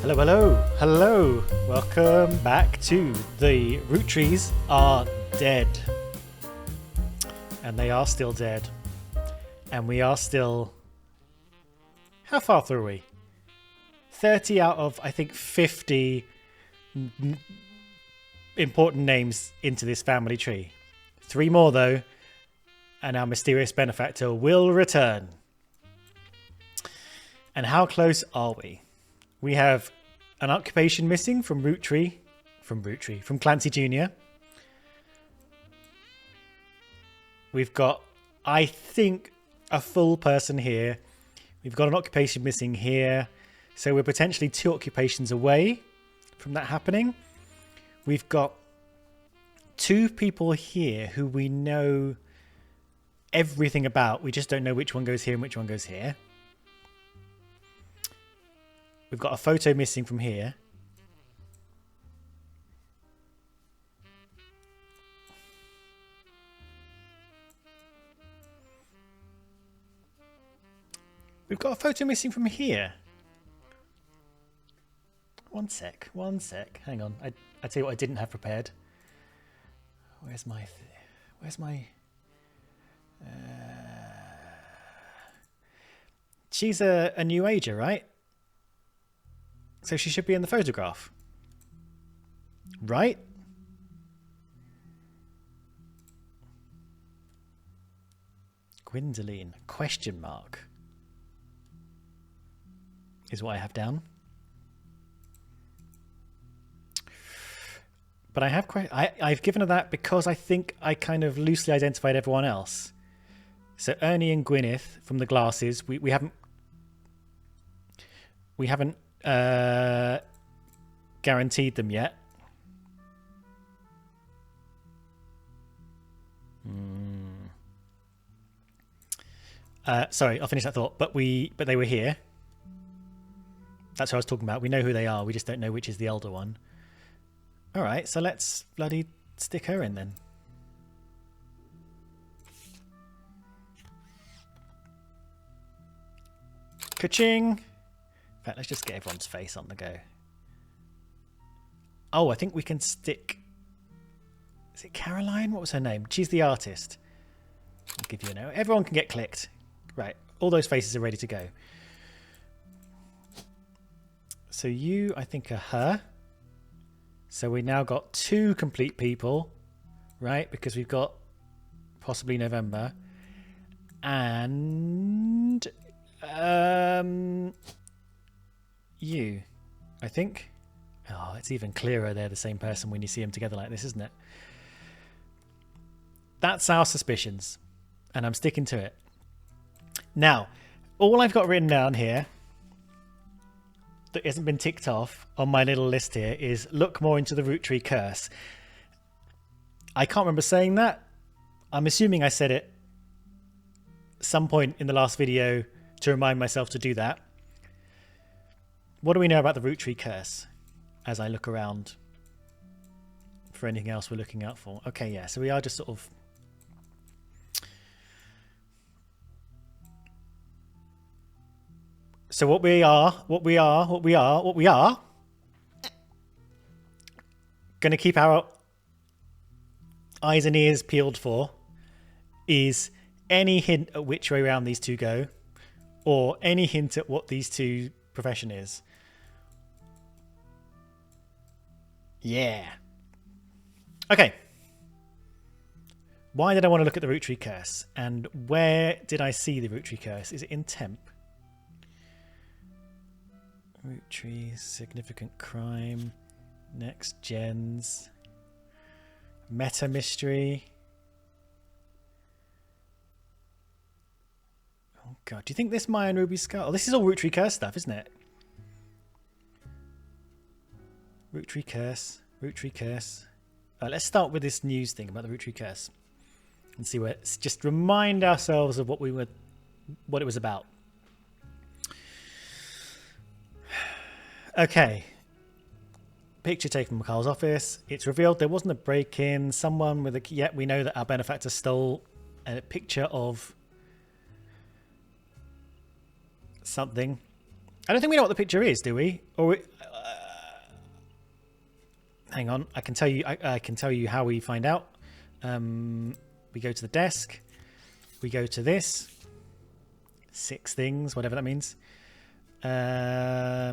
Hello, hello, hello. Welcome back to The Roottrees Are Dead. And they are still dead. And we are still... How far through are we? 30 out of, I think, 50 important names into this family tree. 3 more, though, and our mysterious benefactor will return. And how close are we? We have an occupation missing from from Clancy Jr. We've got, I think, a full person here. We've got an occupation missing here. So we're potentially 2 occupations away from that happening. We've got 2 people here who we know everything about. We just don't know which one goes here and which one goes here. We've got a photo missing from here. We've got a photo missing from here. One sec. Hang on. I tell you what I didn't have prepared. Where's my... She's a new ager, right? So she should be in the photograph. Right? Gwendoline, question mark. Is what I have down. But I've given her that because I think I kind of loosely identified everyone else. So Ernie and Gwyneth from the glasses, we haven't guaranteed them yet. Sorry, I'll finish that thought. But they were here. That's what I was talking about. We know who they are. We just don't know which is the elder one. All right, so let's bloody stick her in then. Ka-ching! In fact, let's just get everyone's face on the go. Oh, I think we can stick... Is it Caroline? What was her name? She's the artist. I'll give you a note. Everyone can get clicked. Right, all those faces are ready to go. So you, I think, are her. So we now got 2 complete people, right? Because we've got possibly November. And... you, I think. Oh, it's even clearer they're the same person when you see them together like this, isn't it? That's our suspicions, and I'm sticking to it. Now, all I've got written down here that hasn't been ticked off on my little list here is look more into the Root Tree curse. I can't remember saying that. I'm assuming I said it some point in the last video to remind myself to do that. What do we know about the Root Tree curse as I look around for anything else we're looking out for? Okay, yeah, so we are just sort of... So what we are going to keep our eyes and ears peeled for is any hint at which way around these 2 go, or any hint at what these 2 profession is. Yeah. Okay. Why did I want to look at the Root Tree curse? And where did I see the Root Tree curse? Is it in temp? Root trees, significant crime, next gens, meta mystery. Oh god, do you think this Maya and Ruby Skull? Oh, this is all Root Tree curse stuff, isn't it? Root Tree curse, Root Tree curse. Let's start with this news thing about the Root Tree curse and see where. Just remind ourselves of what it was about. Okay. Picture taken from Carl's office. It's revealed there wasn't a break-in. Someone with a... Yet we know that our benefactor stole a picture of something. I don't think we know what the picture is, do we? Or hang on. I can tell you. I can tell you how we find out. We go to the desk. We go to this. 6 things, whatever that means. Yeah,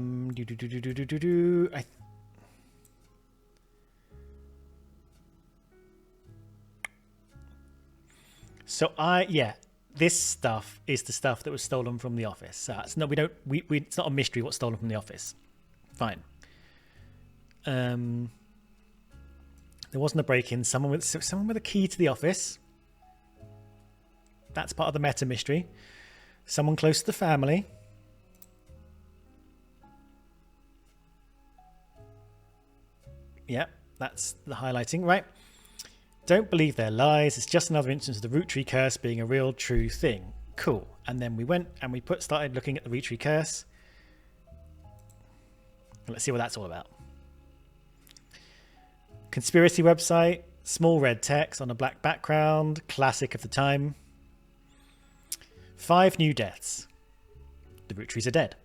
this stuff is the stuff that was stolen from the office. So it's not it's not a mystery what's stolen from the office. Fine. There wasn't a break-in. Someone with a key to the office. That's part of the meta mystery. Someone close to the family. Yeah, that's the highlighting, right? Don't believe their lies. It's just another instance of the Roottrees curse being a real, true thing. Cool. And then we went and we started looking at the Roottrees curse. Let's see what that's all about. Conspiracy website, small red text on a black background, classic of the time. 5 new deaths. The Roottrees are dead.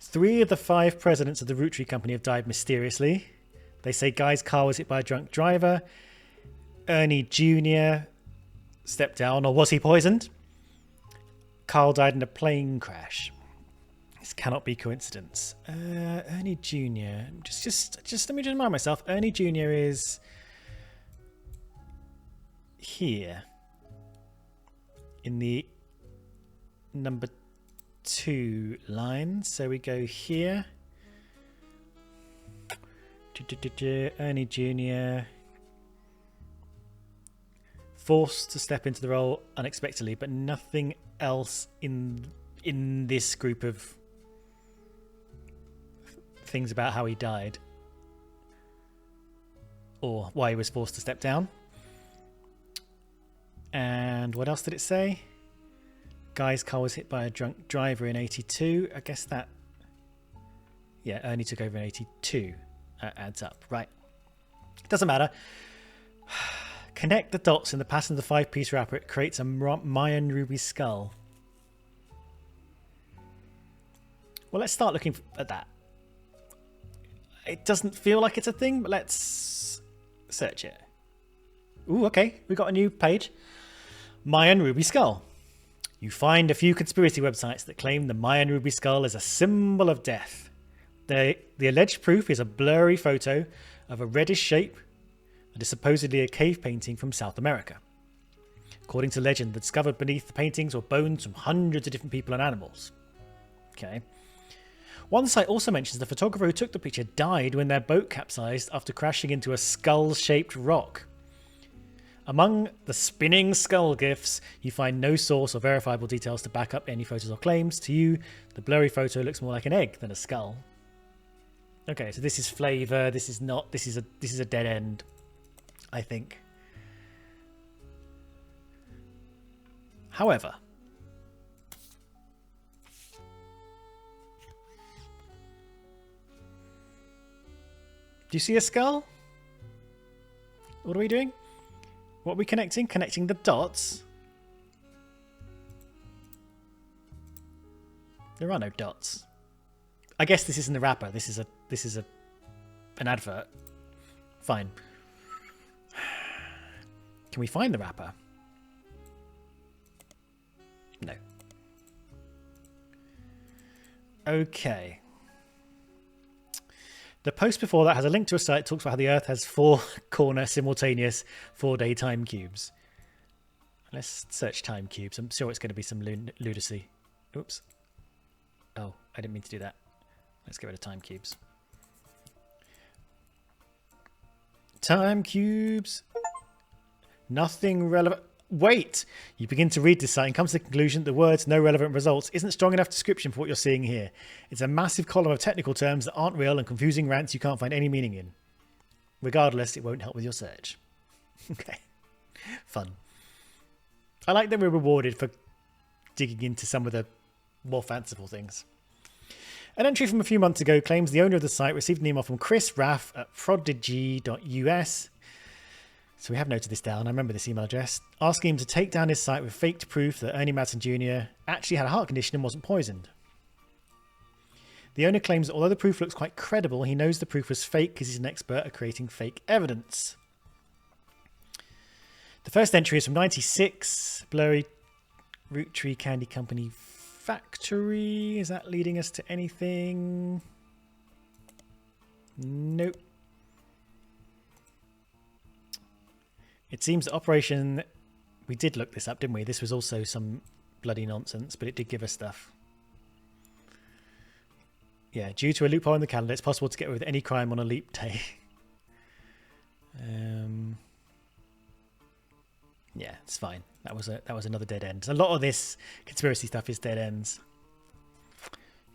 3 of the 5 presidents of the Roottrees company have died mysteriously. They say Guy's car was hit by a drunk driver. Ernie Jr. stepped down, or was he poisoned? Carl died in a plane crash. This cannot be coincidence. Ernie Jr. Just let me just remind myself. Ernie Jr. is here in the number 2 line. So we go here. Ernie Jr. forced to step into the role unexpectedly, but nothing else in this group of things about how he died or why he was forced to step down. And what else did it say? Guy's car was hit by a drunk driver in 82. I guess that, yeah, Ernie took over in 82. Adds up, right? Doesn't matter. Connect the dots in the pattern of the 5-piece wrapper. It creates a Mayan ruby skull. Well, let's start looking at that. It doesn't feel like it's a thing, but let's search it. Ooh, okay. We got a new page. Mayan ruby skull. You find a few conspiracy websites that claim the Mayan ruby skull is a symbol of death. The alleged proof is a blurry photo of a reddish shape that is supposedly a cave painting from South America. According to legend, the discovered beneath the paintings were bones from hundreds of different people and animals. Okay. One site also mentions the photographer who took the picture died when their boat capsized after crashing into a skull-shaped rock. Among the spinning skull gifs, you find no source or verifiable details to back up any photos or claims. To you, the blurry photo looks more like an egg than a skull. Okay, so this is flavor. This is not. This is a dead end, I think. However, do you see a skull? What are we doing? What are we connecting? Connecting the dots. There are no dots. I guess this isn't the wrapper. This is an advert. Fine. Can we find the wrapper? No. Okay. The post before that has a link to a site that talks about how the Earth has 4 corner simultaneous 4-day time cubes. Let's search time cubes. I'm sure it's going to be some lunacy. Oops. Oh, I didn't mean to do that. Let's get rid of time cubes. Time cubes. Nothing relevant. Wait! You begin to read this site and come to the conclusion that the words "no relevant results" isn't strong enough description for what you're seeing here. It's a massive column of technical terms that aren't real and confusing rants you can't find any meaning in. Regardless, it won't help with your search. Okay. Fun. I like that we're rewarded for digging into some of the more fanciful things. An entry from a few months ago claims the owner of the site received an email from Chris Raff at prodigy.us. So we have noted this down. I remember this email address. Asking him to take down his site with faked proof that Ernie Madsen Jr. actually had a heart condition and wasn't poisoned. The owner claims that although the proof looks quite credible, he knows the proof was fake because he's an expert at creating fake evidence. The first entry is from 96. Blurry Roottrees Candy Company factory. Is that leading us to anything? Nope. It seems that Operation... We did look this up, didn't we? This was also some bloody nonsense, but it did give us stuff. Yeah, due to a loophole in the calendar, it's possible to get away with any crime on a leap day. Yeah, it's fine. That was another dead end. A lot of this conspiracy stuff is dead ends.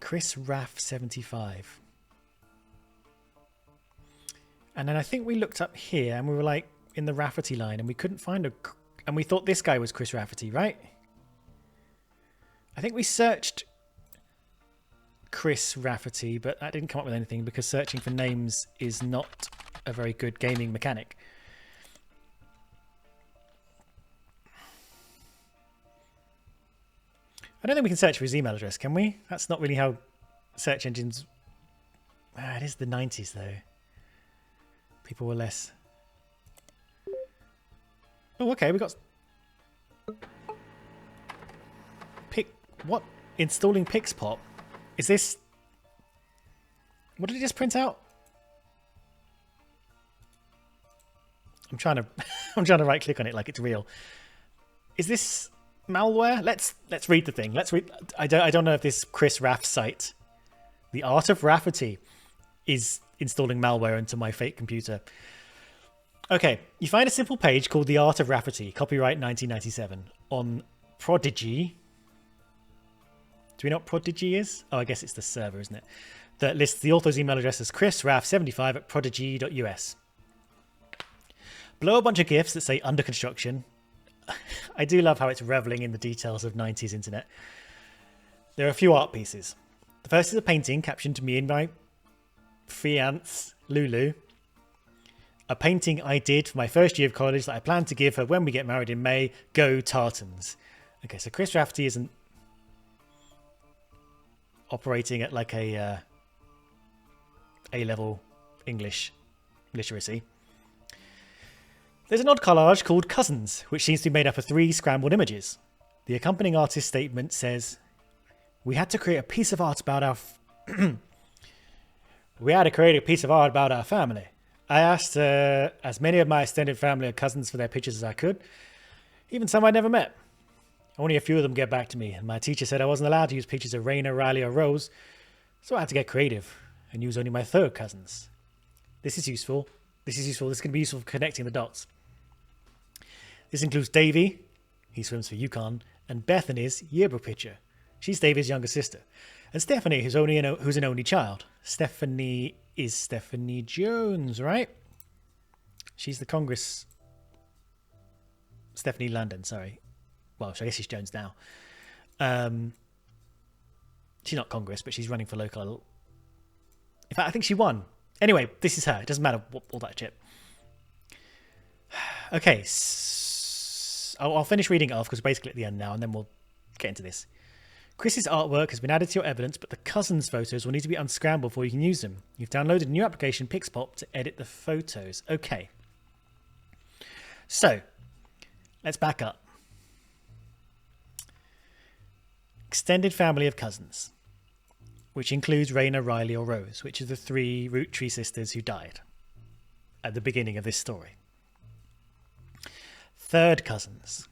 Chris Raff 75. And then I think we looked up here and we were like in the Rafferty line and we couldn't find a... And we thought this guy was Chris Rafferty, right? I think we searched Chris Rafferty, but that didn't come up with anything because searching for names is not a very good gaming mechanic. I don't think we can search for his email address, can we? That's not really how search engines... it is the 90s, though. People were less... Oh, okay, we got... What? Installing Pixpop? Is this... What did it just print out? I'm trying to... I'm trying to right-click on it like it's real. Is this... malware? Let's read the thing. Let's read. I don't know if this Chris Raff site, The Art of Rafferty, is installing malware into my fake computer. Okay, you find a simple page called The Art of Rafferty, copyright 1997, on Prodigy. Do we know what Prodigy is? Oh, I guess it's the server, isn't it? That lists the author's email address as chrisraff75@prodigy.us. Below a bunch of GIFs that say under construction. I do love how it's reveling in the details of 90s internet. There are a few art pieces. The first is a painting captioned to me in my fiance, Lulu. A painting I did for my first year of college that I plan to give her when we get married in May. Go Tartans. Okay, so Chris Rafferty isn't operating at like a A-level English literacy. There's an odd collage called Cousins, which seems to be made up of 3 scrambled images. The accompanying artist's statement says, "We had to create a piece of art about our... We had to create a piece of art about our family. I asked as many of my extended family or cousins for their pictures as I could, even some I'd never met. Only a few of them get back to me, and my teacher said I wasn't allowed to use pictures of Raina, Riley, or Rose, so I had to get creative and use only my 3rd cousins. This is useful. This can be useful for connecting the dots. This includes Davy, he swims for Yukon, and Bethany's yearbook picture. She's Davy's younger sister. And Stephanie, who's an only child. Stephanie is Stephanie Jones, right? She's the Congress... Stephanie Landon, sorry. Well, I guess she's Jones now. She's not Congress, but she's running for local... In fact, I think she won. Anyway, this is her. It doesn't matter all that shit. Okay, I'll finish reading it off because we're basically at the end now, and then we'll get into this. Chris's artwork has been added to your evidence, but the cousins' photos will need to be unscrambled before you can use them. You've downloaded a new application, Pixpop, to edit the photos. Okay. So, let's back up. Extended family of cousins, which includes Raina, Riley, or Rose, which are the 3 Roottrees sisters who died at the beginning of this story. 3rd cousins.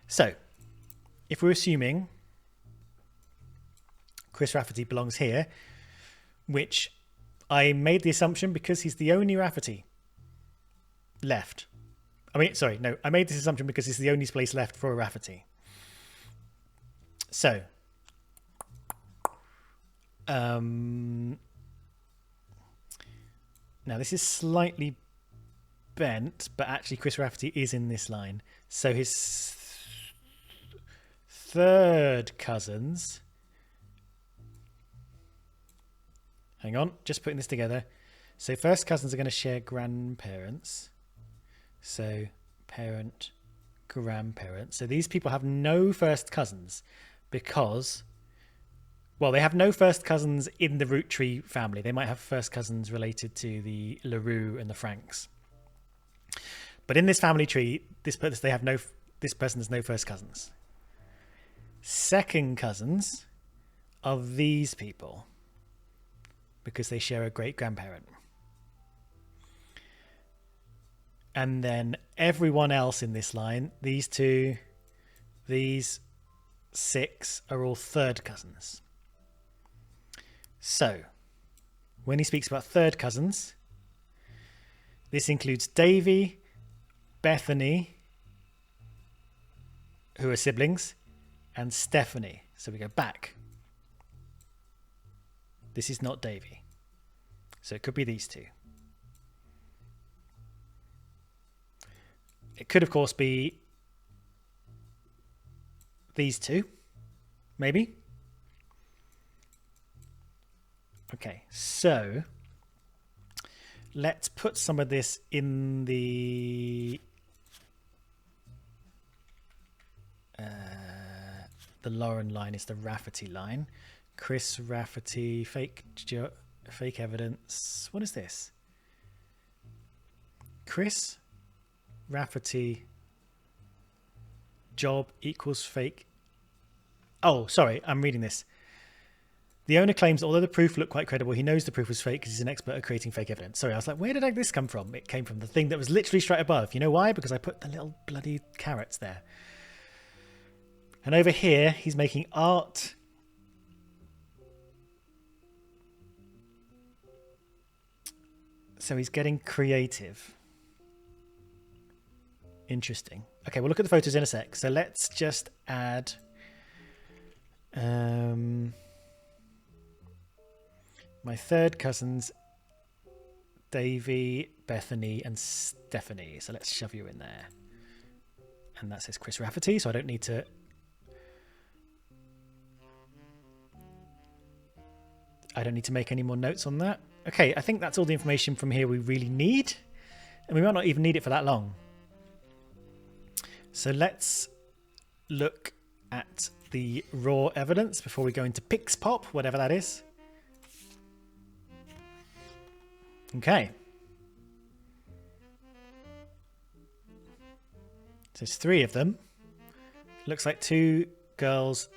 So, if we're assuming Chris Rafferty belongs here, which I made the assumption because he's the only Rafferty left. I made this assumption because it's the only place left for a Rafferty. So, now this is slightly bent, but actually Chris Rafferty is in this line. So his 3rd cousins... Hang on, just putting this together. So first cousins are going to share grandparents. So parent, grandparent. So these people have no first cousins because Well, they have no first cousins in the Roottrees family. They might have first cousins related to the LaRue and the Franks. But in this family tree, this person has no first cousins. Second cousins are these people because they share a great grandparent. And then everyone else in this line, these two, these 6 are all third cousins. So, when he speaks about third cousins, this includes Davy, Bethany, who are siblings, and Stephanie. So we go back. This is not Davy. So it could be these two. It could, of course, be these two, maybe. Okay, so let's put some of this in the Lauren line is the Rafferty line. Chris Rafferty, fake evidence. What is this? Chris Rafferty job equals fake. Oh, sorry, I'm reading this. The owner claims that although the proof looked quite credible, he knows the proof was fake because he's an expert at creating fake evidence. Sorry, I was like, where did this come from? It came from the thing that was literally straight above. You know why? Because I put the little bloody carrots there. And over here, he's making art. So he's getting creative. Interesting. Okay, we'll look at the photos in a sec. So let's just add my third cousins, Davy, Bethany, and Stephanie. So let's shove you in there. And that says Chris Rafferty, so I don't need to... make any more notes on that. Okay, I think that's all the information from here we really need. And we might not even need it for that long. So let's look at the raw evidence before we go into PixPop, whatever that is. Okay. So there's 3 of them. Looks like 2 girls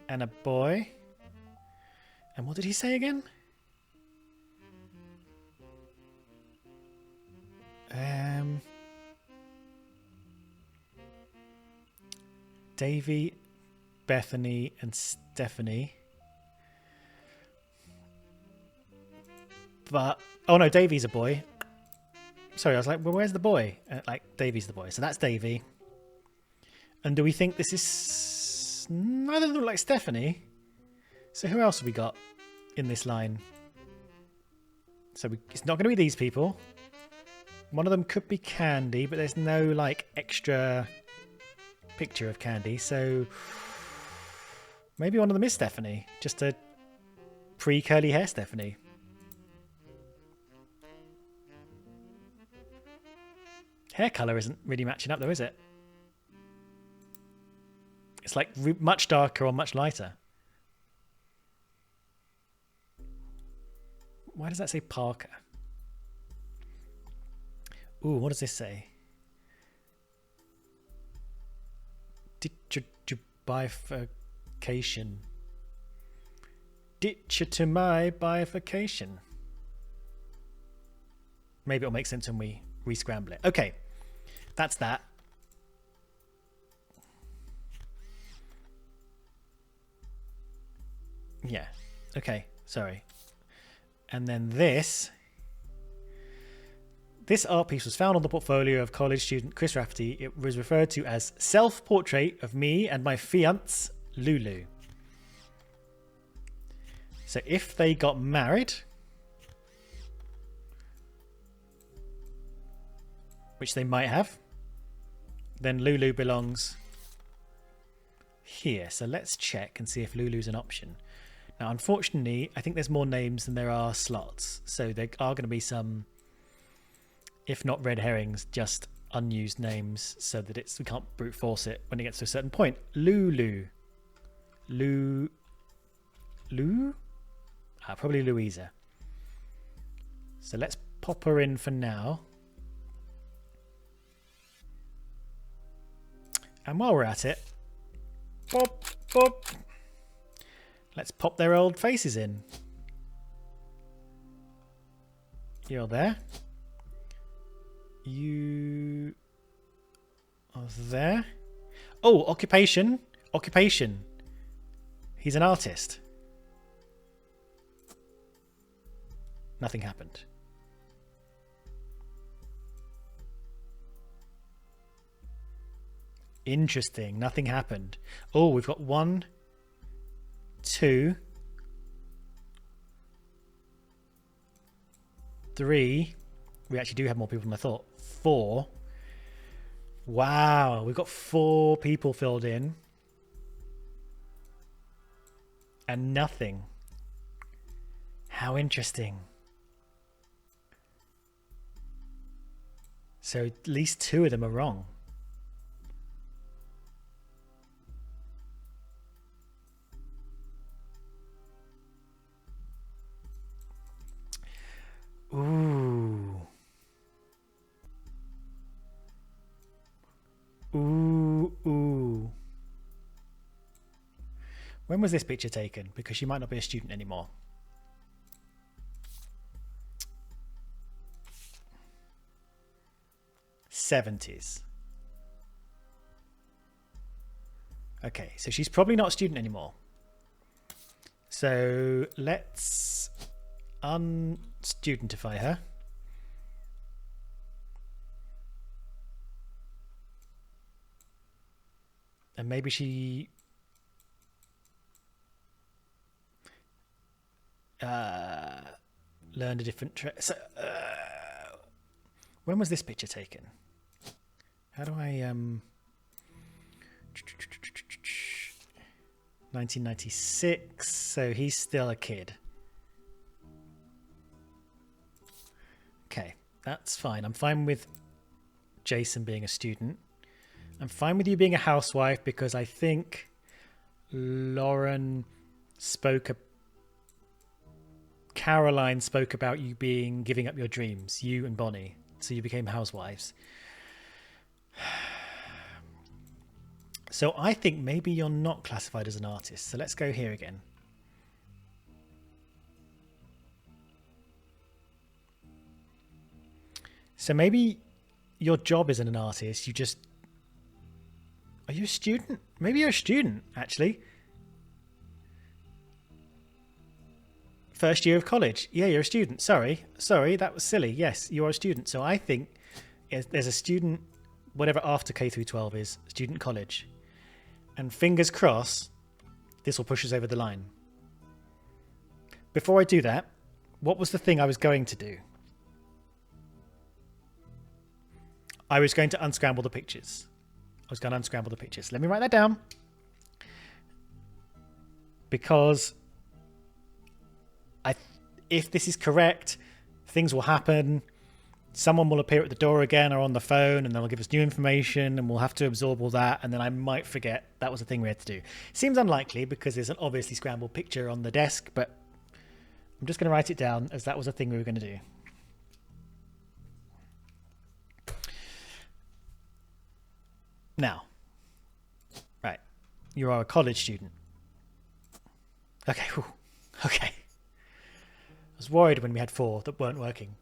and a boy. And what did he say again? Davy, Bethany, and Stephanie. But, oh no, Davy's a boy. Sorry, I was like, well, where's the boy? Davy's the boy. So that's Davy. And do we think this is... I don't look like Stephanie. So who else have we got in this line? So it's not going to be these people. One of them could be Candy, but there's no extra picture of Candy. So maybe one of them is Stephanie. Just a pre-curly hair Stephanie. Hair colour isn't really matching up though, is it? It's much darker or much lighter. Why does that say Parker? Ooh, what does this say? Bifurcation. Ditch to my bifurcation. Maybe it'll make sense when we re-scramble it. Okay, that's that. Yeah, okay, sorry. And then this art piece was found on the portfolio of college student Chris Rafferty. It was referred to as self-portrait of me and my fiancée, Lulu. So if they got married, which they might have, then Lulu belongs here. So let's check and see if Lulu's an option. Now, unfortunately, I think there's more names than there are slots. So there are going to be some, if not red herrings, just unused names so that we can't brute force it when it gets to a certain point. Lulu. Lou? Probably Louisa. So let's pop her in for now. And while we're at it, pop, pop. Let's pop their old faces in. You're there. You are there. Oh, occupation. Occupation. He's an artist. Nothing happened. Interesting. Nothing happened. Oh, we've got 1, 2, 3. We actually do have more people than I thought. 4. Wow, we've got 4 people filled in. And nothing. How interesting. So at least 2 of them are wrong. Ooh. Ooh, ooh. When was this picture taken? Because she might not be a student anymore. '70s. Okay, so she's probably not a student anymore. So let's unstudentify her. And maybe she learned a different so, when was this picture taken? How do I 1996, so he's still a kid. Okay, that's fine. I'm fine with Jason being a student. I'm fine with you being a housewife because I think Caroline spoke about you giving up your dreams, you and Bonnie, so you became housewives. So I think maybe you're not classified as an artist. So let's go here again. So maybe your job isn't an artist. You just... Are you a student? Maybe you're a student, actually. First year of college. Yeah, you're a student. Sorry, that was silly. Yes, you are a student. So I think there's a student, whatever after K through 12 is, student college. And fingers crossed, this will push us over the line. Before I do that, what was the thing I was going to do? I was going to unscramble the pictures. Let me write that down. Because if this is correct, things will happen. Someone will appear at the door again or on the phone and they'll give us new information and we'll have to absorb all that. And then I might forget that was the thing we had to do. Seems unlikely because there's an obviously scrambled picture on the desk, but I'm just going to write it down as that was a thing we were going to do. Now, right, you are a college student. Okay, whew. Okay. I was worried when we had 4 that weren't working.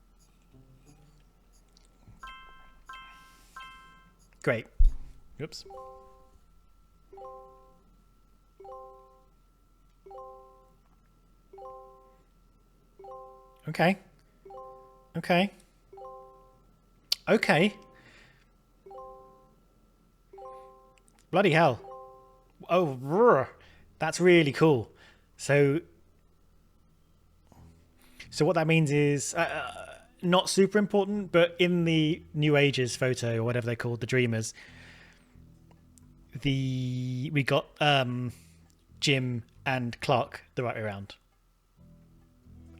Great. Oops. Okay. Okay. Okay. Bloody hell. Oh, that's really cool. So what that means is not super important, but in the New Ages photo or whatever they're called, the Dreamers, we got Jim and Clark the right way around,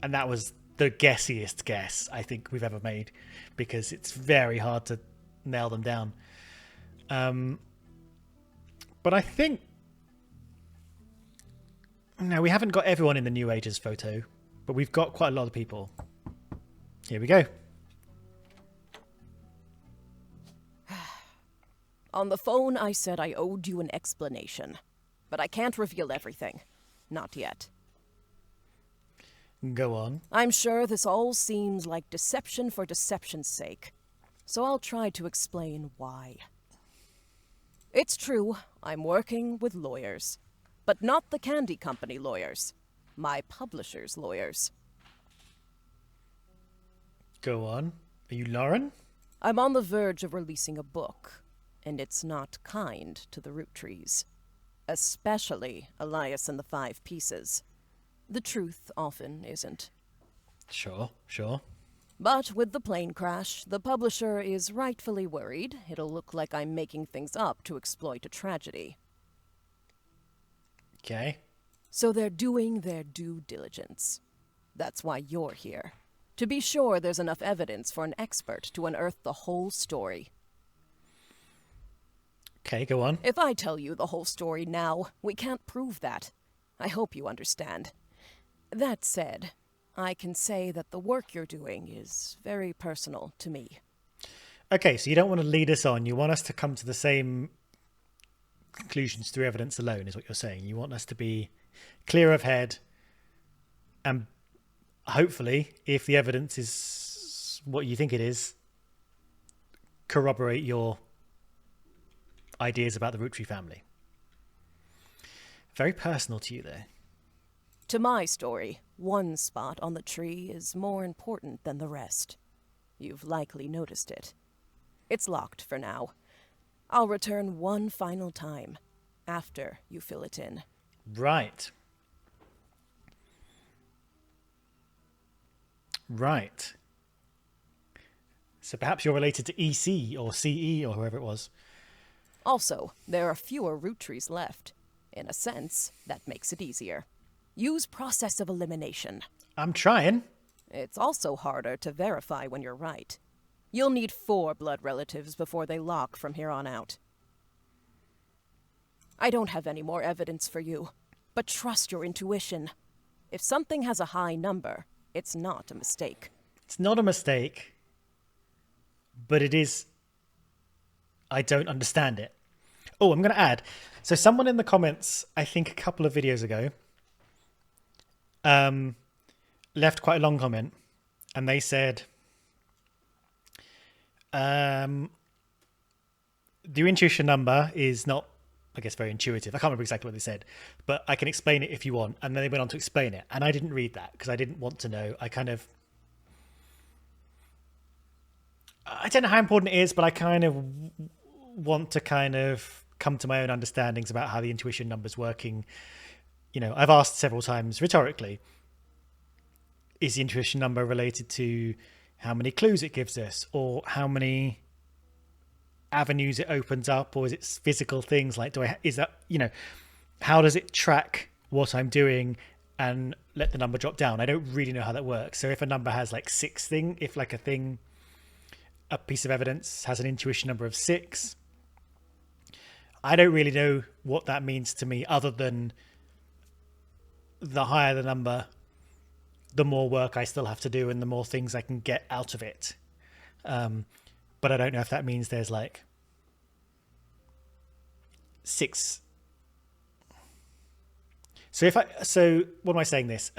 and that was the guessiest guess I think we've ever made because it's very hard to nail them down. But I think Now, we haven't got everyone in the New Ages photo, but we've got quite a lot of people. Here we go. On the phone, I said I owed you an explanation. But I can't reveal everything. Not yet. Go on. I'm sure this all seems like deception for deception's sake. So I'll try to explain why. It's true, I'm working with lawyers. But not the candy company lawyers. My publisher's lawyers. Go on. Are you Lauren? I'm on the verge of releasing a book. And it's not kind to the Roottrees. Especially Elias and the Five Pieces. The truth often isn't. Sure, sure. But with the plane crash, the publisher is rightfully worried it'll look like I'm making things up to exploit a tragedy. Okay. So they're doing their due diligence. That's why you're here. To be sure there's enough evidence for an expert to unearth the whole story. Okay, go on. If I tell you the whole story now, we can't prove that. I hope you understand. That said, I can say that the work you're doing is very personal to me. Okay, so you don't want to lead us on. You want us to come to the same conclusions through evidence alone, is what you're saying. You want us to be clear of head, and hopefully, if the evidence is what you think it is, corroborate your ideas about the Roottrees family. Very personal to you there. To my story, one spot on the tree is more important than the rest. You've likely noticed it. It's locked for now. I'll return one final time, after you fill it in. Right. Right. So perhaps you're related to EC or CE or whoever it was. Also, there are fewer Roottrees left. In a sense, that makes it easier. Use process of elimination. I'm trying. It's also harder to verify when you're right. You'll need 4 blood relatives before they lock from here on out. I don't have any more evidence for you, but trust your intuition. If something has a high number, it's not a mistake. It's not a mistake, but it is... I don't understand it. Oh, I'm going to add. So someone in the comments, I think a couple of videos ago, left quite a long comment, and they said, the intuition number is not, I guess, very intuitive. I can't remember exactly what they said, but I can explain it if you want. And then they went on to explain it, and I didn't read that because I didn't want to know. I don't know how important it is, but I kind of want to kind of come to my own understandings about how the intuition number's working. You know, I've asked several times rhetorically, is the intuition number related to how many clues it gives us, or how many avenues it opens up, or is it physical things like, how does it track what I'm doing and let the number drop down? I don't really know how that works. So if a number has like 6 thing, if like a piece of evidence has an intuition number of 6, I don't really know what that means to me, other than the higher the number, the more work I still have to do and the more things I can get out of it. But I don't know if that means there's like 6. So what am I saying this?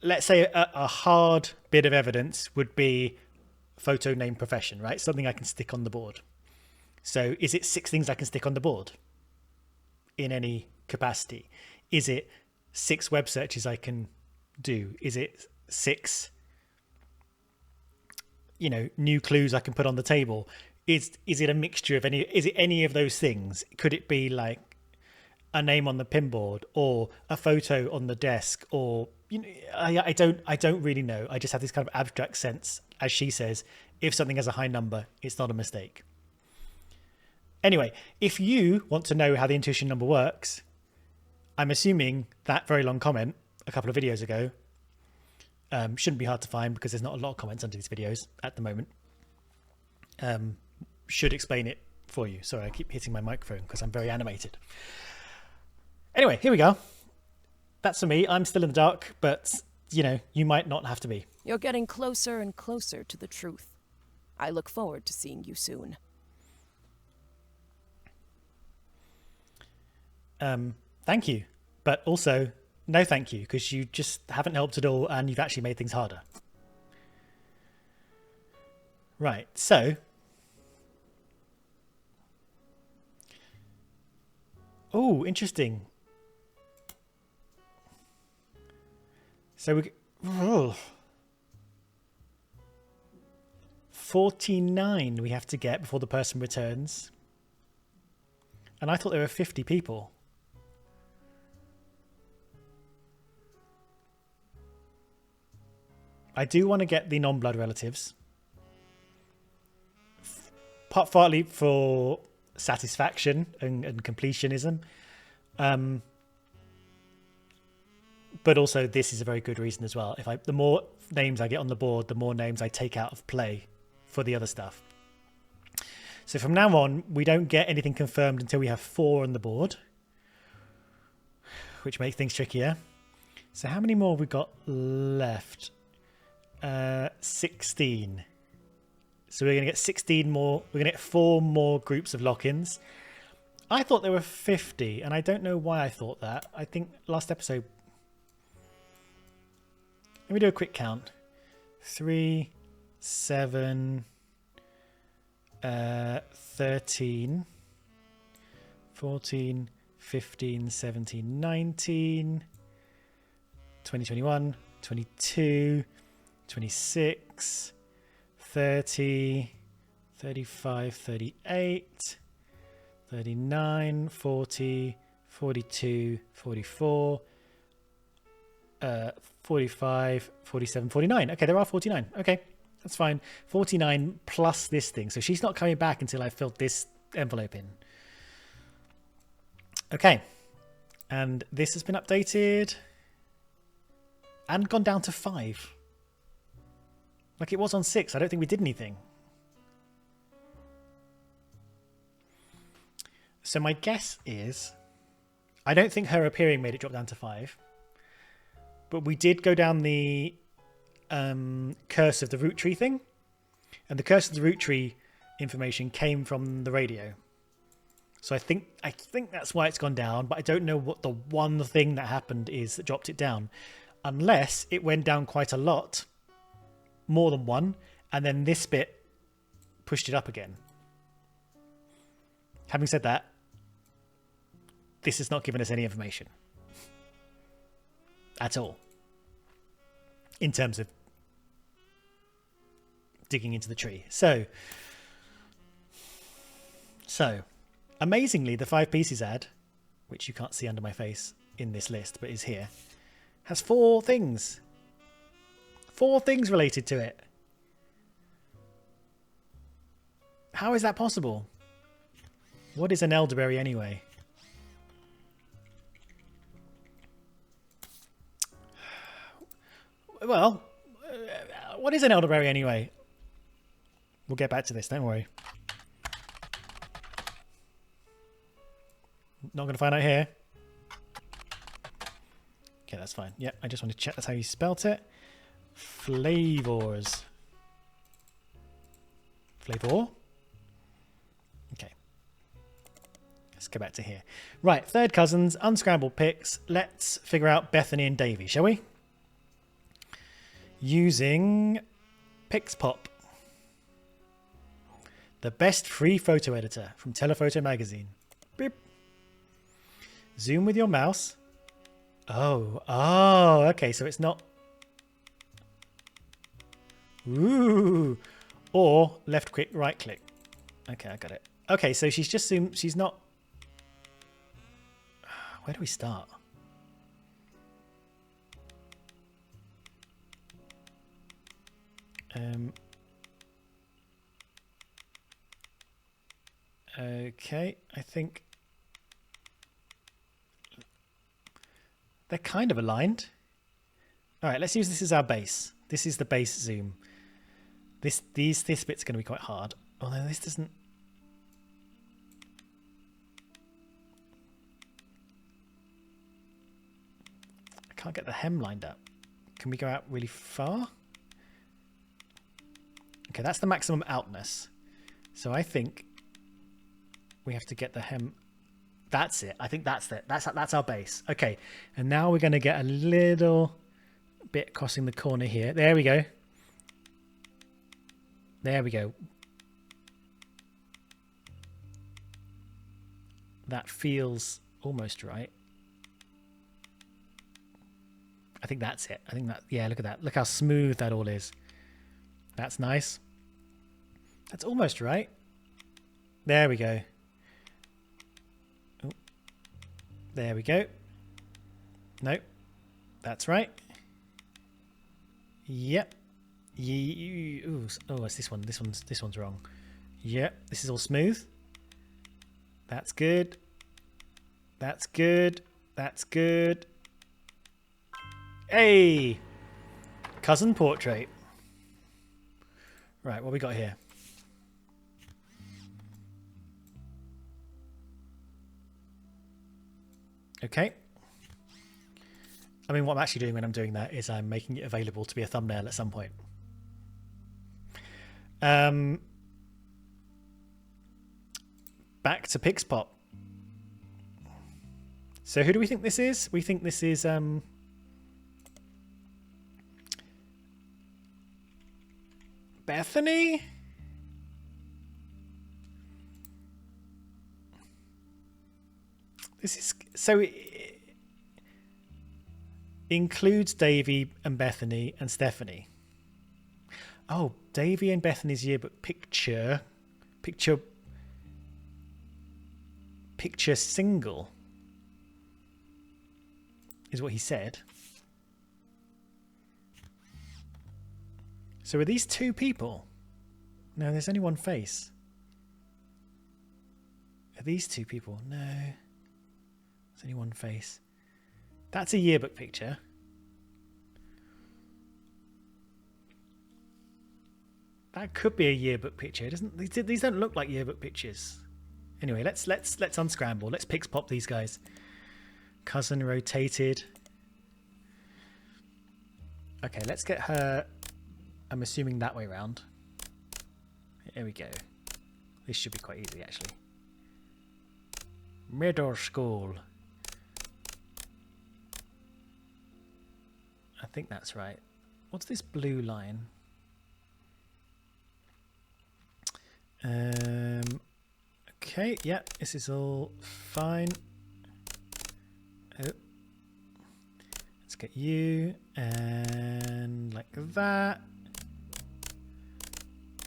Let's say a hard bit of evidence would be photo, name, profession, right? Something I can stick on the board. So is it 6 things I can stick on the board in any capacity? Is it 6 web searches I can do? Is it 6, new clues I can put on the table? Is it a mixture of is it any of those things? Could it be like a name on the pinboard, or a photo on the desk, or I don't really know. I just have this kind of abstract sense, as she says, if something has a high number, it's not a mistake. Anyway, if you want to know how the intuition number works, I'm assuming that very long comment a couple of videos ago shouldn't be hard to find, because there's not a lot of comments under these videos at the moment. Should explain it for you. Sorry, I keep hitting my microphone because I'm very animated. Anyway, here we go. That's for me. I'm still in the dark, but, you know, you might not have to be. You're getting closer and closer to the truth. I look forward to seeing you soon. Thank you. But also, no thank you, because you just haven't helped at all and you've actually made things harder. Right, so... Oh, interesting. So we... Oh. 49 we have to get before the person returns. And I thought there were 50 people. I do want to get the non-blood relatives. Partly for satisfaction and completionism. But also this is a very good reason as well. The more names I get on the board, the more names I take out of play for the other stuff. So from now on, we don't get anything confirmed until we have 4 on the board, which makes things trickier. So how many more have we got left? 16. So we're going to get 16 more. We're going to get 4 more groups of lock-ins. I thought there were 50, and I don't know why I thought that. I think last episode... Let me do a quick count. 3, 7, 13, 14, 15, 17, 19, 20, 21, 22, 26, 30, 35, 38, 39, 40, 42, 44, 45, 47, 49. Okay, there are 49. Okay, that's fine. 49 plus this thing. So she's not coming back until I've filled this envelope in. Okay. And this has been updated. And gone down to 5. Like it was on 6. I don't think we did anything. So my guess is... I don't think her appearing made it drop down to 5. But we did go down the curse of the root tree thing. And the curse of the root tree information came from the radio. So I think that's why it's gone down. But I don't know what the one thing that happened is that dropped it down. Unless it went down quite a lot. More than one. And then this bit pushed it up again. Having said that, this has not given us any information. At all. In terms of digging into the tree. So amazingly, the 5 pieces ad, which you can't see under my face in this list, but is here, has 4 things. 4 things related to it. How is that possible? What is an elderberry anyway? Well, what is an elderberry anyway? We'll get back to this, don't worry. Not going to find out here. Okay, that's fine. Yep, I just want to check that's how you spelt it. Flavors. Flavor? Okay. Let's go back to here. Right, third cousins, unscrambled picks. Let's figure out Bethany and Davy, shall we? Using PixPop. The best free photo editor from Telephoto magazine. Beep. Zoom with your mouse. Oh, okay, so it's not... Ooh. Or left click, right click. Okay, I got it. Okay, so she's just zoomed, she's not... Where do we start? Okay, I think they're kind of aligned. All right, let's use this as our base. This is the base zoom. This bit's going to be quite hard. Although this doesn't... can't get the hem lined up. Can we go out really far? Okay, that's the maximum outness. So I think we have to get the hem. That's it. I think that's it. That's our base. Okay, and now we're going to get a little bit crossing the corner here. There we go. There we go. That feels almost right. I think that's it. I think that, yeah, look at that. Look how smooth that all is. That's nice. That's almost right. There we go. Oh, there we go. Nope. That's right. Yep. Ooh, oh, it's this one. This one's wrong. Yep. This is all smooth. That's good. That's good. That's good. Hey! Cousin portrait. Right, what we got here? Okay. I mean, what I'm actually doing when I'm doing that is I'm making it available to be a thumbnail at some point. Back to Pixpop. So who do we think this is? We think this is Bethany? This is so it includes Davy and Bethany and Stephanie. Oh, Davy and Bethany's yearbook picture single is what he said. So are these two people? No, there's only one face. Are these two people? No. There's only one face. That's a yearbook picture. That could be a yearbook picture. These don't look like yearbook pictures. Anyway, let's unscramble. Let's Pixpop these guys. Cousin rotated. Okay, let's get her. I'm assuming that way round. Here we go. This should be quite easy, actually. Middle school. I think that's right. What's this blue line? Okay, yeah, this is all fine. Oh. Let's get you, and like that.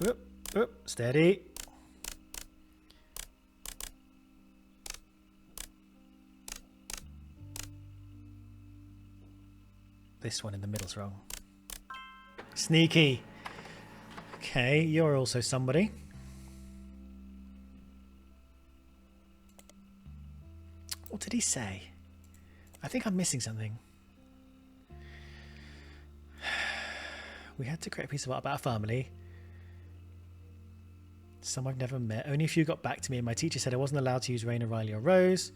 Whoop, whoop, steady. This one in the middle's wrong. Sneaky. Okay, you're also somebody. What did he say? I think I'm missing something. We had to create a piece of art about a family. Some I've never met. Only a few got back to me, and my teacher said I wasn't allowed to use Raina, Riley, or Rose.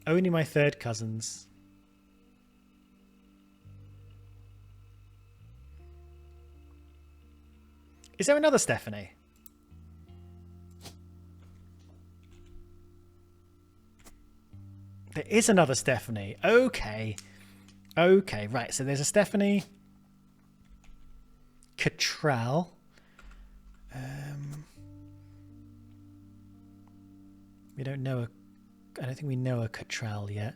Only my third cousins. Is there another Stephanie? There is another Stephanie. Okay. Okay, right. So there's a Stephanie Cattrall. We don't know I don't think we know a Cattrall yet.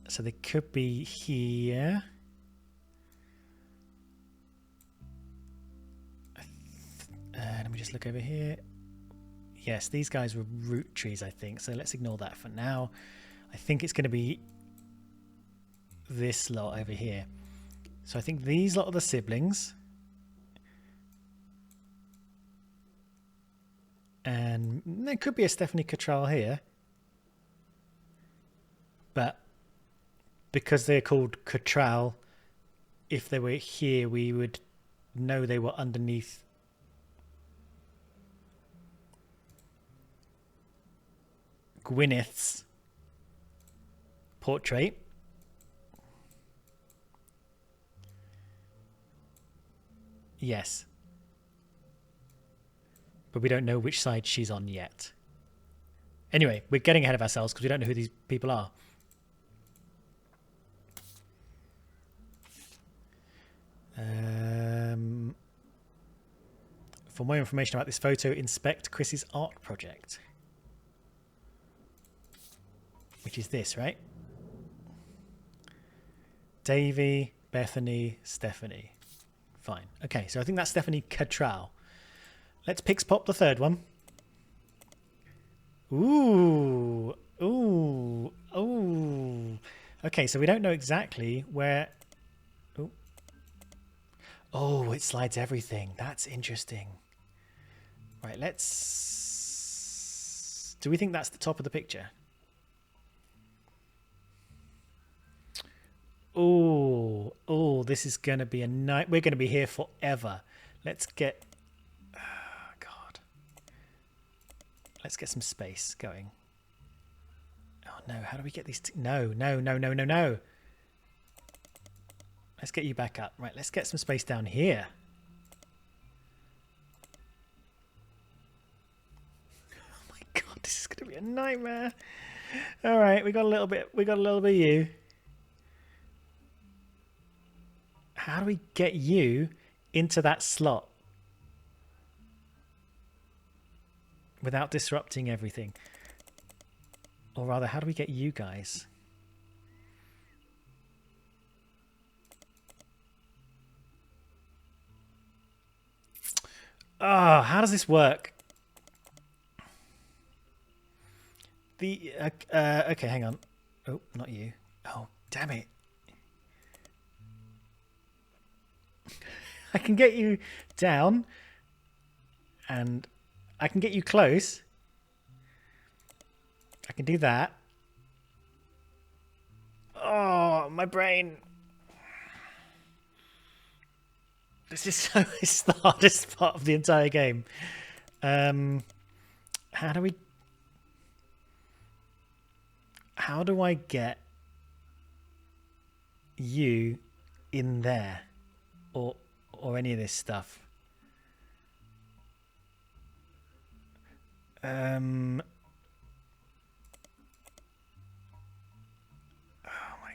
So they could be here. Let me just look over here. Yes, these guys were Roottrees, I think. So let's ignore that for now. I think it's going to be this lot over here. So I think these lot are the siblings. And there could be a Stephanie Cattrall here. But because they're called Cattrall, if they were here, we would know they were underneath Gwyneth's portrait. Yes. But we don't know which side she's on yet. Anyway, we're getting ahead of ourselves because we don't know who these people are. For more information about this photo, inspect Chris's art project. Which is this, right? Davy, Bethany, Stephanie. Fine. Okay, so I think that's Stephanie Cattrall. Let's pix pop the third one. Ooh. Ooh. Ooh. Okay, so we don't know exactly where... Ooh. Oh, it slides everything. That's interesting. Right, let's... Do we think that's the top of the picture? Oh, oh, this is going to be a night. We're going to be here forever. Let's get... Oh, God. Let's get some space going. Oh, no. How do we get these... No, no, no, no, no, no. Let's get you back up. Right, let's get some space down here. Oh, my God. This is going to be a nightmare. All right, we got a little bit of you. How do we get you into that slot without disrupting everything? Or rather, how do we get you guys? Oh, how does this work? The okay, hang on. Oh, not you. Oh, damn it. I can get you down and I can get you close. I can do that. Oh, my brain. This is so, it's the hardest part of the entire game. How do I get you in there? Or any of this stuff. Oh my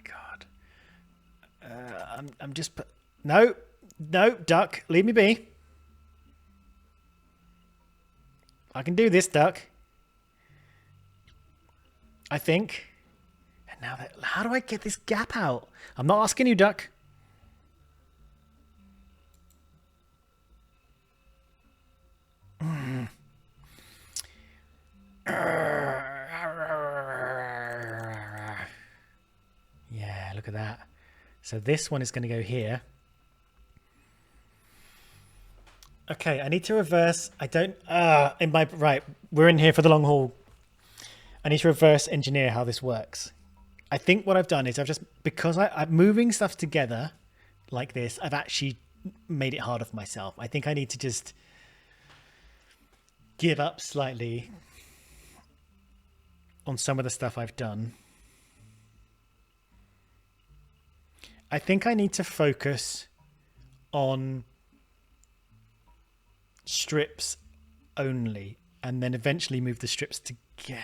God. I'm just no, duck, leave me be. I can do this, duck. I think. And now how do I get this gap out? I'm not asking you, duck. Yeah, look at that. So this one is going to go here. Okay, I need to reverse. I don't... right, we're in here for the long haul. I need to reverse engineer how this works. I think what I've done is I've just... Because I'm moving stuff together like this, I've actually made it harder for myself. I think I need to just give up slightly on some of the stuff I've done. I think I need to focus on strips only and then eventually move the strips together.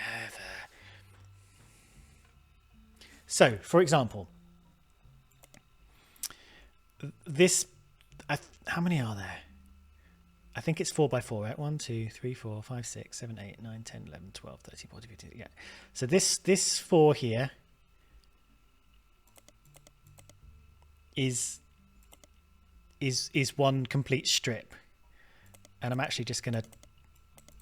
So, for example, this, how many are there? I think it's 4x4, right? 1, 2, 3, 4, 5, 6, 7, 8, 9, 10, 11, 12, 13, 14, 15. Yeah. So this 4 here is one complete strip. And I'm actually just going to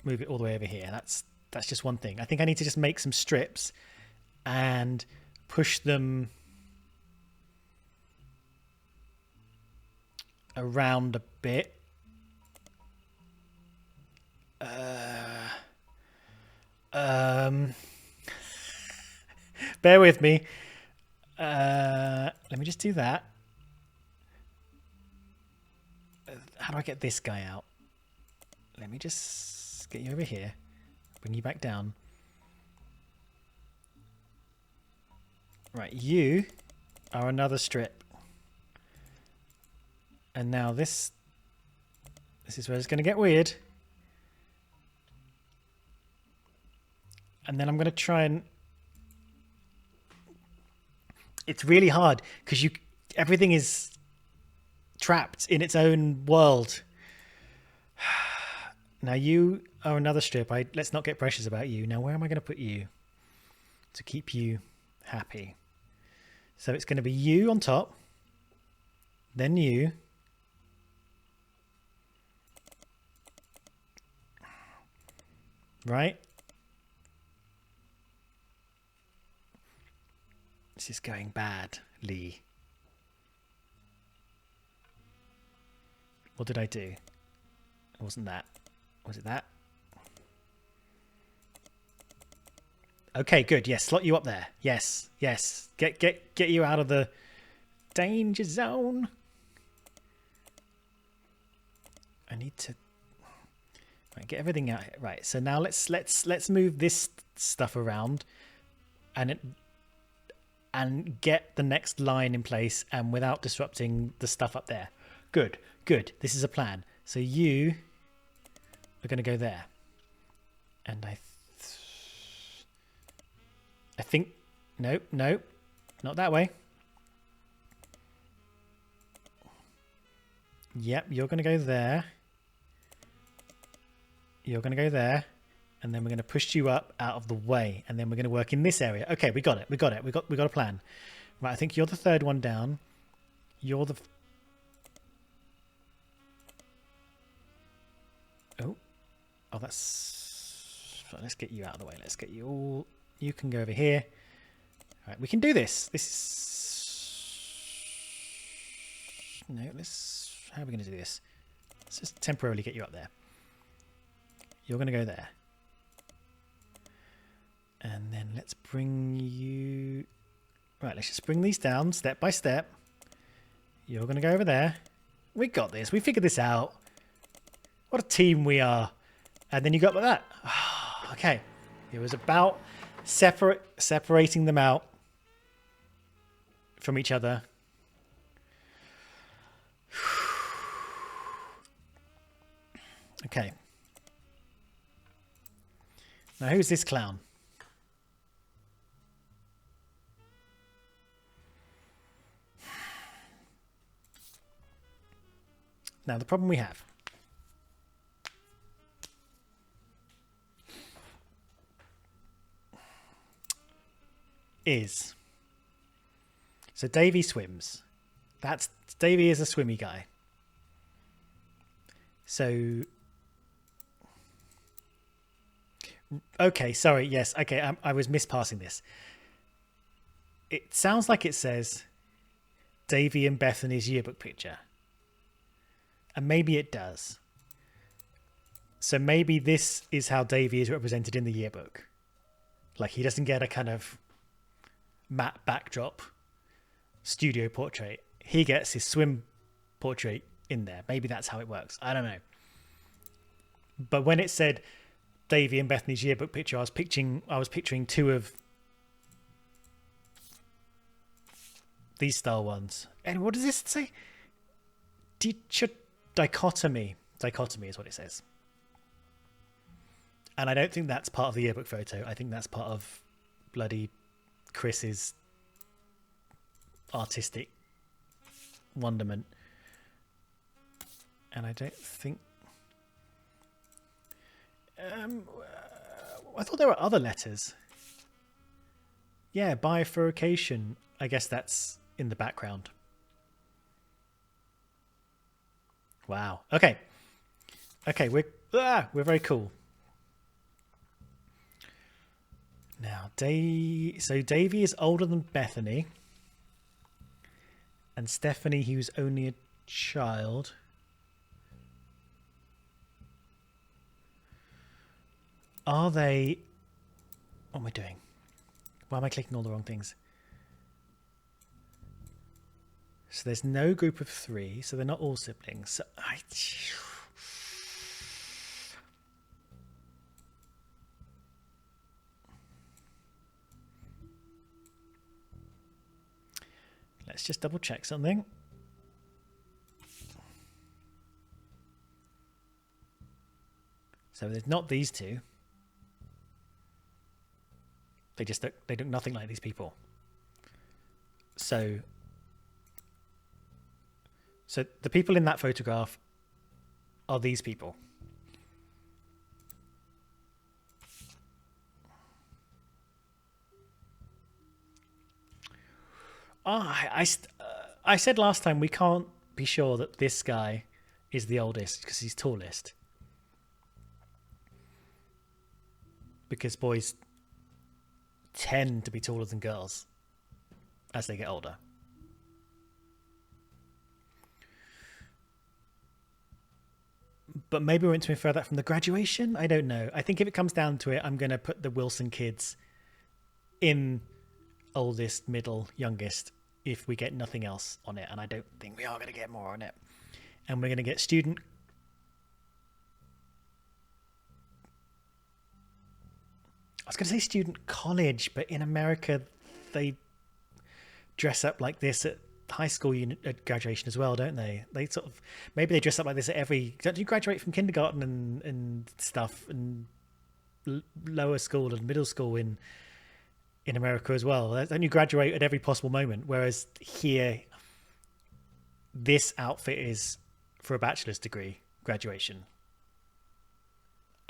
move it all the way over here. That's just one thing. I think I need to just make some strips and push them around a bit. Bear with me. Let me just do that. How do I get this guy out? Let me just get you over here. Bring you back down. Right, you are another strip. And now this is where it's going to get weird. And then I'm going to try and... It's really hard because everything is trapped in its own world. Now you are another strip. Let's not get precious about you. Now where am I going to put you to keep you happy? So it's going to be you on top, then you, right? This is going badly. What did I do? It wasn't that. Was it that? Okay, good. Yes, slot you up there. Yes, yes. Get you out of the danger zone. I need to get everything out here. Right. So now let's move this stuff around and get the next line in place and without disrupting the stuff up there. Good. Good. This is a plan. So you are going to go there. And I think, no, not that way. Yep, you're going to go there. You're going to go there. And then we're going to push you up out of the way. And then we're going to work in this area. Okay, we got it. We got a plan. Right, I think you're the third one down. You're the... Oh, that's... Let's get you out of the way. Let's get you all... You can go over here. All right, we can do this. This is... No, let's... How are we going to do this? Let's just temporarily get you up there. You're going to go there. And then let's bring you... Right, let's just bring these down step by step. You're going to go over there. We got this. We figured this out. What a team we are. And then you got like that. Okay. It was about separating them out from each other. Okay. Now who's this clown? Now the problem we have is, so Davy swims. Davy is a swimmy guy. So, okay, sorry, yes, okay, I was mispassing this. It sounds like it says Davy and Bethany's yearbook picture. And maybe it does. So maybe this is how Davy is represented in the yearbook. Like he doesn't get a kind of matte backdrop studio portrait. He gets his swim portrait in there. Maybe that's how it works. I don't know. But when it said Davy and Bethany's yearbook picture, I was picturing two of these style ones. And what does this say? Dichotomy. Dichotomy is what it says. And I don't think that's part of the yearbook photo. I think that's part of bloody Chris's artistic wonderment. And I don't think... I thought there were other letters. Yeah, bifurcation. I guess that's in the background. Wow. Okay. Okay, we're very cool. Now, so Davy is older than Bethany. And Stephanie, he was only a child. Are they... What am I doing? Why am I clicking all the wrong things? So there's no group of three, so they're not all siblings. So Let's just double check something. So there's not these two. They look nothing like these people. So the people in that photograph are these people. I said last time we can't be sure that this guy is the oldest because he's tallest. Because boys tend to be taller than girls as they get older. But maybe we're meant to infer that from the graduation? I don't know. I think if it comes down to it, I'm going to put the Wilson kids in oldest, middle, youngest if we get nothing else on it. And I don't think we are going to get more on it. And we're going to get student... I was going to say student college, but in America, they dress up like this at high school at graduation as well, don't they? They sort of, maybe they dress up like this at every... Don't you graduate from kindergarten and stuff and lower school and middle school in America as well? Don't you graduate at every possible moment? Whereas here, this outfit is for a bachelor's degree graduation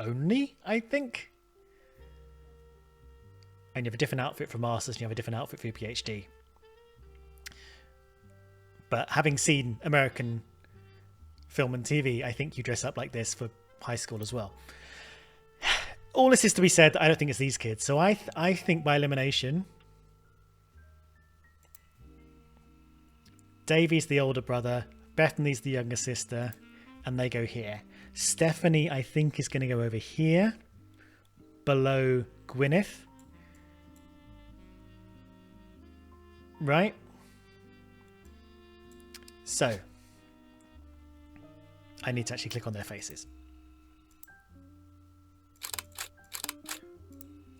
only, I think. And you have a different outfit for masters and you have a different outfit for your PhD. But having seen American film and TV, I think you dress up like this for high school as well. All this is to be said, I don't think it's these kids. So I think by elimination, Davey's the older brother, Bethany's the younger sister, and they go here. Stephanie, I think, is going to go over here, below Gwyneth. Right? So, I need to actually click on their faces.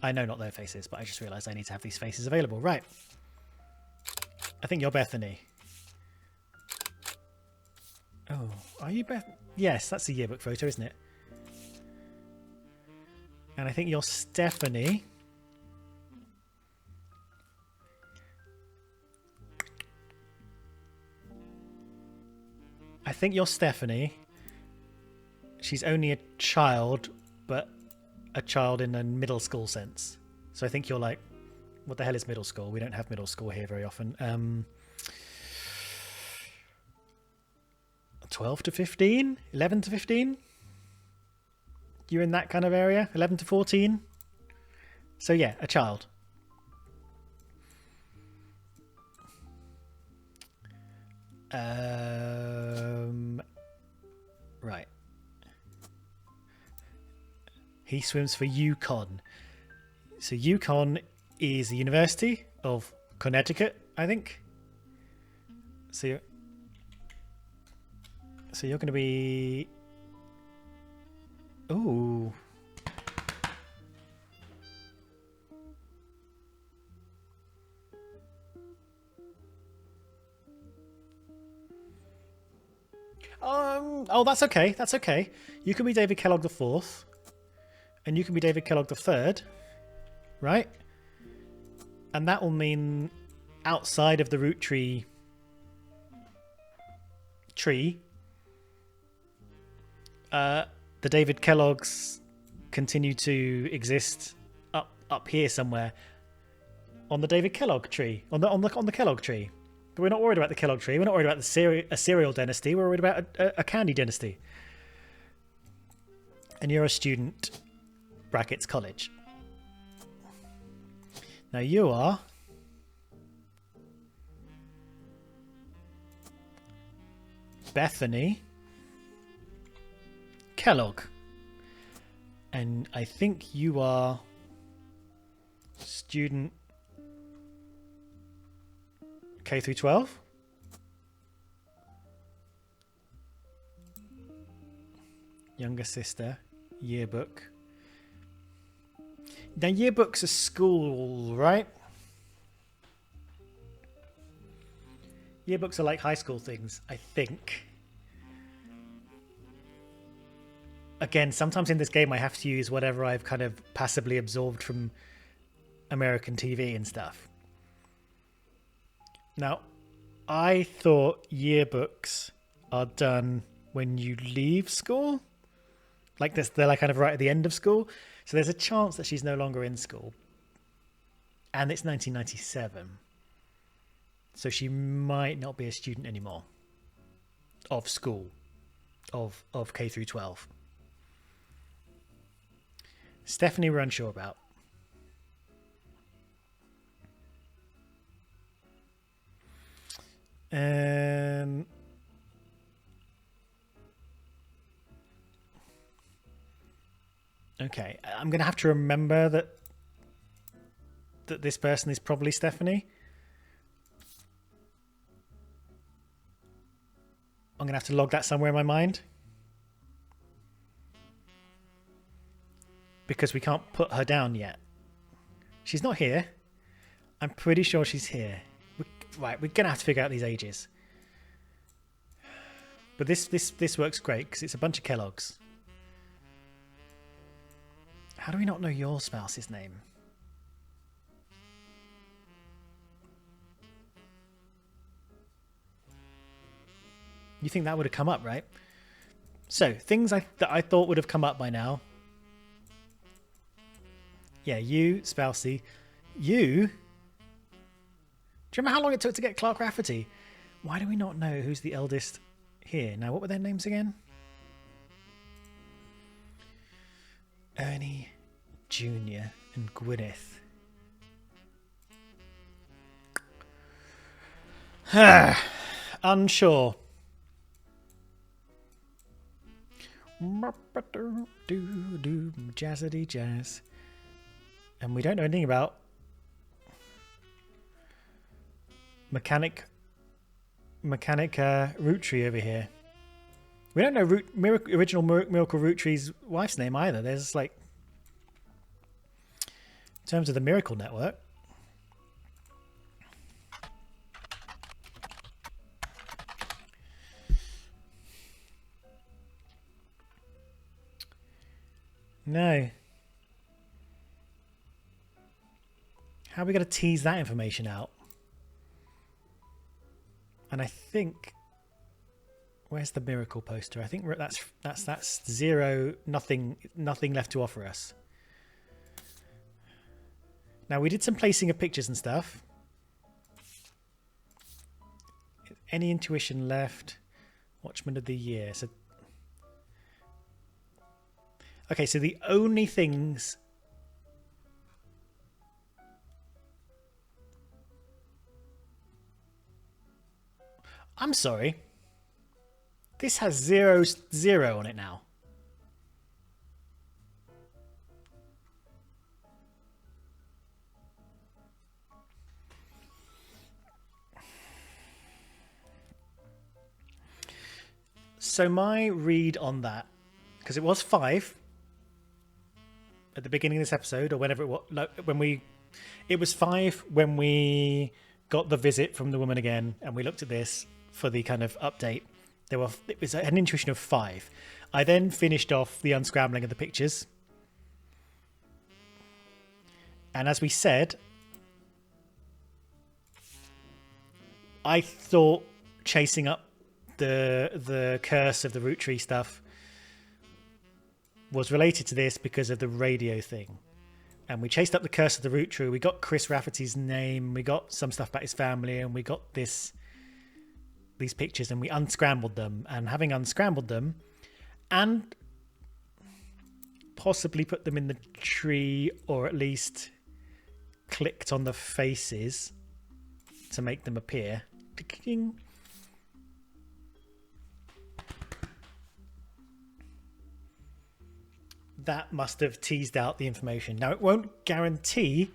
I know not their faces, but I just realised I need to have these faces available. Right. I think you're Bethany. Oh, are you Beth? Yes, that's a yearbook photo, isn't it? And I think you're Stephanie. I think you're Stephanie. She's only a child, but a child in a middle school sense. So I think you're like, what the hell is middle school? We don't have middle school here very often. 12 to 15? 11 to 15? You're in that kind of area? 11 to 14? So yeah, a child. Right. He swims for UConn. So UConn is the University of Connecticut, I think. So you're going to be... Ooh. Oh, that's okay. That's okay. You can be David Kellogg the Fourth, and you can be David Kellogg the Third, right? And that will mean outside of the Roottrees tree, the David Kellogg's continue to exist up here somewhere on the David Kellogg tree, on the Kellogg tree. But we're not worried about the Kellogg tree. We're not worried about a cereal dynasty. We're worried about a candy dynasty. And you're a student, brackets college. Now you are Bethany Kellogg. And I think you are student K through 12. Younger sister, yearbook. Now yearbook's a school, right? Yearbooks are like high school things, I think. Again, sometimes in this game I have to use whatever I've kind of passively absorbed from American TV and stuff. Now, I thought yearbooks are done when you leave school. Like this, they're like kind of right at the end of school. So there's a chance that she's no longer in school. And it's 1997. So she might not be a student anymore. Of school. Of K through 12. Stephanie we're unsure about. Okay, I'm going to have to remember that this person is probably Stephanie. I'm going to have to log that somewhere in my mind. Because we can't put her down yet. She's not here. I'm pretty sure she's here. Right, we're going to have to figure out these ages. But this works great because it's a bunch of Kellogg's. How do we not know your spouse's name? You think that would have come up, right? So, things that I thought would have come up by now. Yeah, you, spousey. You? Do you remember how long it took to get Clark Rafferty? Why do we not know who's the eldest here? Now, what were their names again? Ernie Jr. and Gwyneth. Unsure. Jazzity jazz. And we don't know anything about Mechanic Roottrees over here. We don't know original Miracle Roottrees' wife's name either. There's like, in terms of the Miracle Network. No. How are we going to tease that information out? And I think, where's the Miracle poster? I think that's zero, nothing left to offer us. Now we did some placing of pictures and stuff. Any intuition left? Watchman of the Year. So, okay, so the only things. I'm sorry. This has 0 on it now. So my read on that, because it was 5 at the beginning of this episode, or whenever it was, it was 5 when we got the visit from the woman again, and we looked at this for the kind of update. It was an intuition of 5. I then finished off the unscrambling of the pictures, and as we said, I thought chasing up the curse of the Roottrees stuff was related to this because of the radio thing. And we chased up the curse of the Roottree. We got Chris Rafferty's name. We got some stuff about his family, and we got these pictures, and we unscrambled them. And having unscrambled them, and possibly put them in the tree, or at least clicked on the faces to make them appear. That must have teased out the information. Now, it won't guarantee...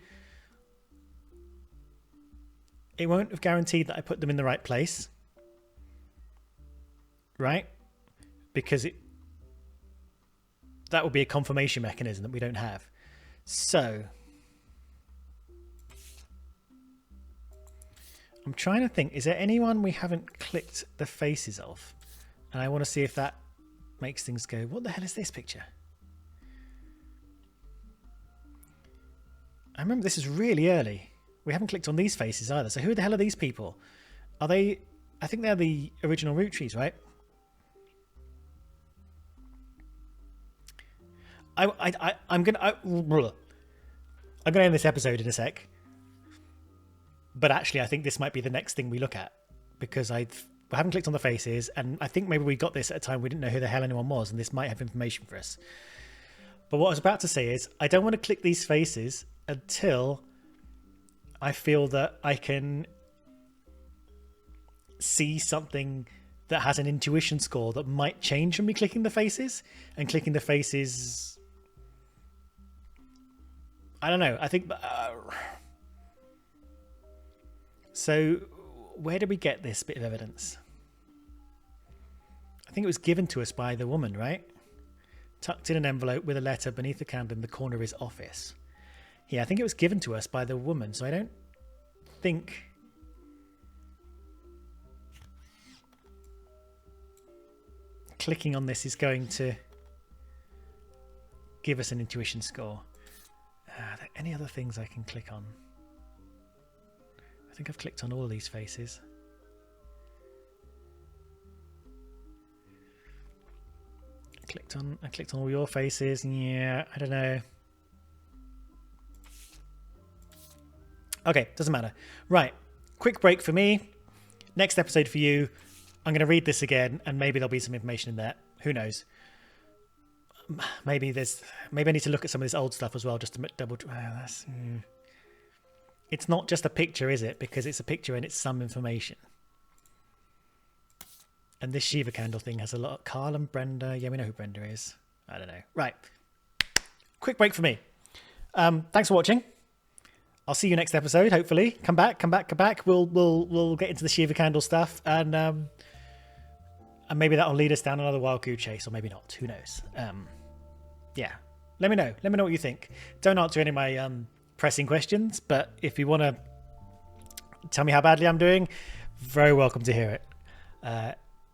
It won't have guaranteed that I put them in the right place. Right? Because that would be a confirmation mechanism that we don't have. So... I'm trying to think, is there anyone we haven't clicked the faces of? And I want to see if that makes things go, what the hell is this picture? I remember this is really early. We haven't clicked on these faces either. So who the hell are these people? Are they... I think they're the original Roottrees, right? I'm gonna end this episode in a sec. But actually, I think this might be the next thing we look at, because we haven't clicked on the faces, and I think maybe we got this at a time we didn't know who the hell anyone was, and this might have information for us. But what I was about to say is, I don't want to click these faces until I feel that I can see something that has an intuition score that might change from me clicking the faces. And clicking the faces, I don't know. I think so. Where did we get this bit of evidence? I think it was given to us by the woman, right? Tucked in an envelope with a letter beneath the candle in the corner of his office. Yeah, I think it was given to us by the woman, so I don't think... clicking on this is going to give us an intuition score. Are there any other things I can click on? I think I've clicked on all of these faces. I clicked on all your faces. Yeah, I don't know. Okay, doesn't matter. Right, quick break for me. Next episode for you. I'm going to read this again, and maybe there'll be some information in there. Who knows? Maybe I need to look at some of this old stuff as well, just to double. It's not just a picture, is it? Because it's a picture and it's some information. And this Shiva candle thing has a lot of Carl and Brenda. Yeah, we know who Brenda is. I don't know. Right. Quick break for me. Thanks for watching. I'll see you next episode, hopefully. Come back. We'll get into the Shiva candle stuff, and maybe that'll lead us down another wild goose chase, or maybe not. Who knows? Yeah. Let me know. Let me know what you think. Don't answer any of my pressing questions, but if you want to tell me how badly I'm doing, very welcome to hear it.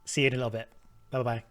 See you in a little bit. Bye-bye.